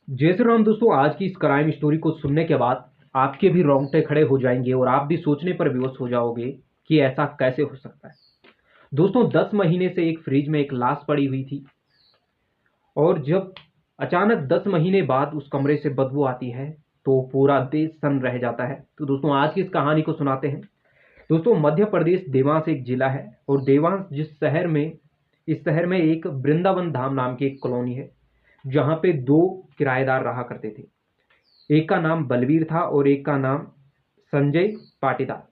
जय श्री राम दोस्तों। आज की इस क्राइम स्टोरी को सुनने के बाद आपके भी रोंगटे खड़े हो जाएंगे और आप भी सोचने पर विवश हो जाओगे कि ऐसा कैसे हो सकता है। दोस्तों, 10 महीने से एक फ्रिज में एक लाश पड़ी हुई थी और जब अचानक 10 महीने बाद उस कमरे से बदबू आती है तो पूरा देश सन्न रह जाता है। तो दोस्तों, आज की इस कहानी को सुनाते हैं। दोस्तों, मध्य प्रदेश देवास एक जिला है और देवास इस शहर में एक वृंदावन धाम नाम की एक कॉलोनी है जहाँ पे दो किराएदार रहा करते थे। एक का नाम बलवीर था और एक का नाम संजय पाटीदार।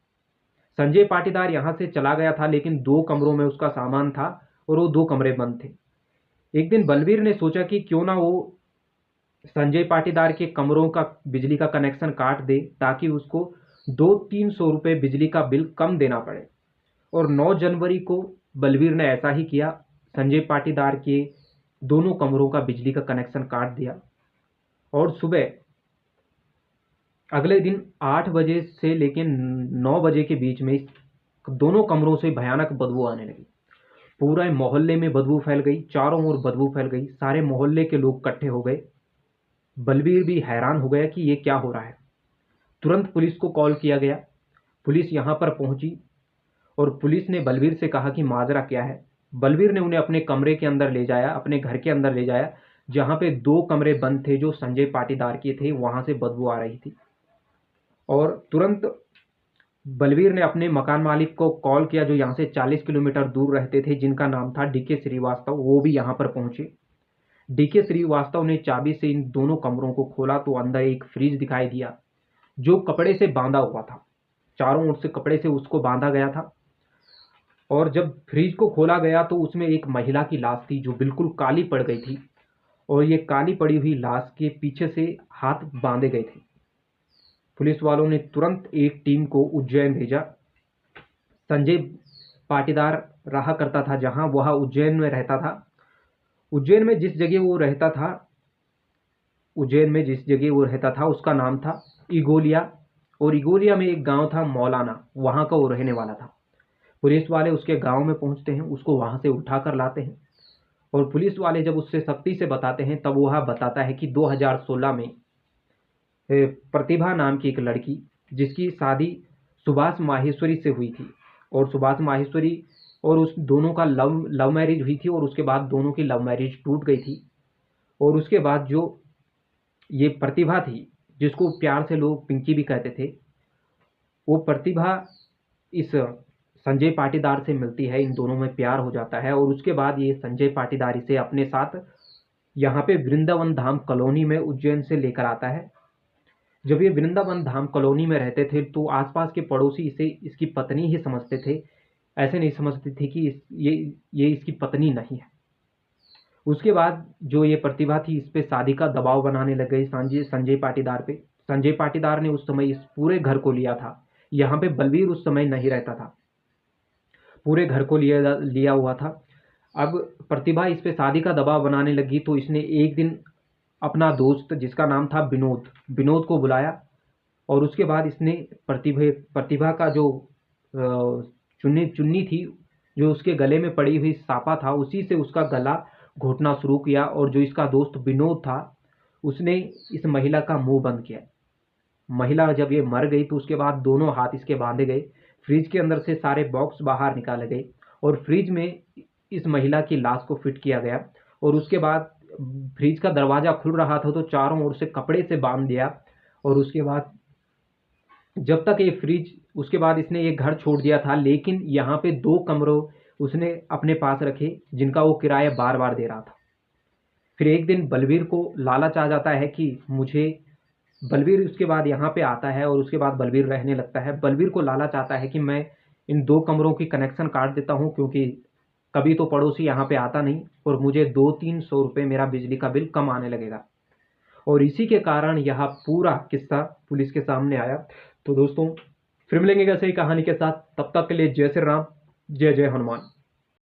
संजय पाटीदार यहाँ से चला गया था, लेकिन दो कमरों में उसका सामान था और वो दो कमरे बंद थे। एक दिन बलवीर ने सोचा कि क्यों ना वो संजय पाटीदार के कमरों का बिजली का कनेक्शन काट दे ताकि उसको 200-300 रुपये बिजली का बिल कम देना पड़े। और 9 जनवरी को बलवीर ने ऐसा ही किया। संजय पाटीदार के दोनों कमरों का बिजली का कनेक्शन काट दिया और सुबह अगले दिन 8 बजे से लेकर 9 बजे के बीच में दोनों कमरों से भयानक बदबू आने लगी। पूरे मोहल्ले में बदबू फैल गई, चारों ओर बदबू फैल गई, सारे मोहल्ले के लोग इकट्ठे हो गए। बलबीर भी हैरान हो गया कि ये क्या हो रहा है। तुरंत पुलिस को कॉल किया गया। पुलिस यहाँ पर पहुंची और पुलिस ने बलबीर से कहा कि माजरा क्या है। बलबीर ने उन्हें अपने कमरे के अंदर ले जाया, अपने घर के अंदर ले जाया, जहाँ पे दो कमरे बंद थे जो संजय पाटीदार के थे। वहाँ से बदबू आ रही थी और तुरंत बलवीर ने अपने मकान मालिक को कॉल किया जो यहाँ से 40 किलोमीटर दूर रहते थे, जिनका नाम था डीके श्रीवास्तव। वो भी यहाँ पर पहुंचे। डीके श्रीवास्तव ने चाबी से इन दोनों कमरों को खोला तो अंदर एक फ्रिज दिखाई दिया जो कपड़े से बांधा हुआ था। चारों ओर से कपड़े से उसको बांधा गया था। और जब फ्रिज को खोला गया तो उसमें एक महिला की लाश थी जो बिल्कुल काली पड़ गई थी और ये काली पड़ी हुई लाश के पीछे से हाथ बांधे गए थे। पुलिस वालों ने तुरंत एक टीम को उज्जैन भेजा। संजय पाटीदार रहा करता था जहां वह उज्जैन में रहता था। उज्जैन में जिस जगह वो रहता था उसका नाम था इगोलिया। और इगोलिया में एक गांव था मौलाना, वहां का वो रहने वाला था। पुलिस वाले उसके गांव में पहुंचते हैं, उसको वहां से उठा कर लाते हैं और पुलिस वाले जब उससे सख्ती से बताते हैं तब वह बताता है कि 2016 में प्रतिभा नाम की एक लड़की जिसकी शादी सुभाष माहेश्वरी से हुई थी और सुभाष माहेश्वरी और उस दोनों का लव मैरिज हुई थी और उसके बाद दोनों की लव मैरिज टूट गई थी। और उसके बाद जो ये प्रतिभा थी, जिसको प्यार से लोग पिंकी भी कहते थे, वो प्रतिभा इस संजय पाटीदार से मिलती है। इन दोनों में प्यार हो जाता है और उसके बाद ये संजय पाटीदार इसे अपने साथ यहाँ पे वृंदावन धाम कॉलोनी में उज्जैन से लेकर आता है। जब ये वृंदावन धाम कॉलोनी में रहते थे तो आसपास के पड़ोसी इसे इसकी पत्नी ही समझते थे, ऐसे नहीं समझते थे कि ये इसकी पत्नी नहीं है। उसके बाद जो ये प्रतिभा थी इस पे शादी का दबाव बनाने लग गई संजय पाटीदार पे। संजय पाटीदार ने उस समय इस पूरे घर को लिया था। यहाँ पे बलवीर उस समय नहीं रहता था, पूरे घर को लिया हुआ था। अब प्रतिभा इस पे शादी का दबाव बनाने लगी तो इसने एक दिन अपना दोस्त जिसका नाम था विनोद को बुलाया और उसके बाद इसने प्रतिभा का जो चुन्नी थी जो उसके गले में पड़ी हुई सापा था, उसी से उसका गला घोटना शुरू किया। और जो इसका दोस्त विनोद था उसने इस महिला का मुंह बंद किया। महिला जब ये मर गई तो उसके बाद दोनों हाथ इसके बांधे गए। फ्रिज के अंदर से सारे बॉक्स बाहर निकाले गए और फ्रिज में इस महिला की लाश को फिट किया गया। और उसके बाद फ्रिज का दरवाजा खुल रहा था तो चारों ओर से कपड़े से बांध दिया। और उसके बाद जब तक ये फ्रिज, उसके बाद इसने ये घर छोड़ दिया था, लेकिन यहाँ पे 2 कमरों उसने अपने पास रखे जिनका वो किराया बार बार दे रहा था। फिर एक दिन बलवीर को लालच आ जाता है कि बलवीर उसके बाद यहाँ पे आता है और उसके बाद बलवीर रहने लगता है। बलवीर को लालच आता है कि मैं इन 2 कमरों की कनेक्शन काट देता हूँ क्योंकि कभी तो पड़ोसी यहाँ पे आता नहीं और मुझे 200-300 रुपये मेरा बिजली का बिल कम आने लगेगा। और इसी के कारण यह पूरा किस्सा पुलिस के सामने आया। तो दोस्तों, फिर मिलेंगे ऐसे ही कहानी के साथ, तब तक के लिए जय श्री राम, जय जय हनुमान।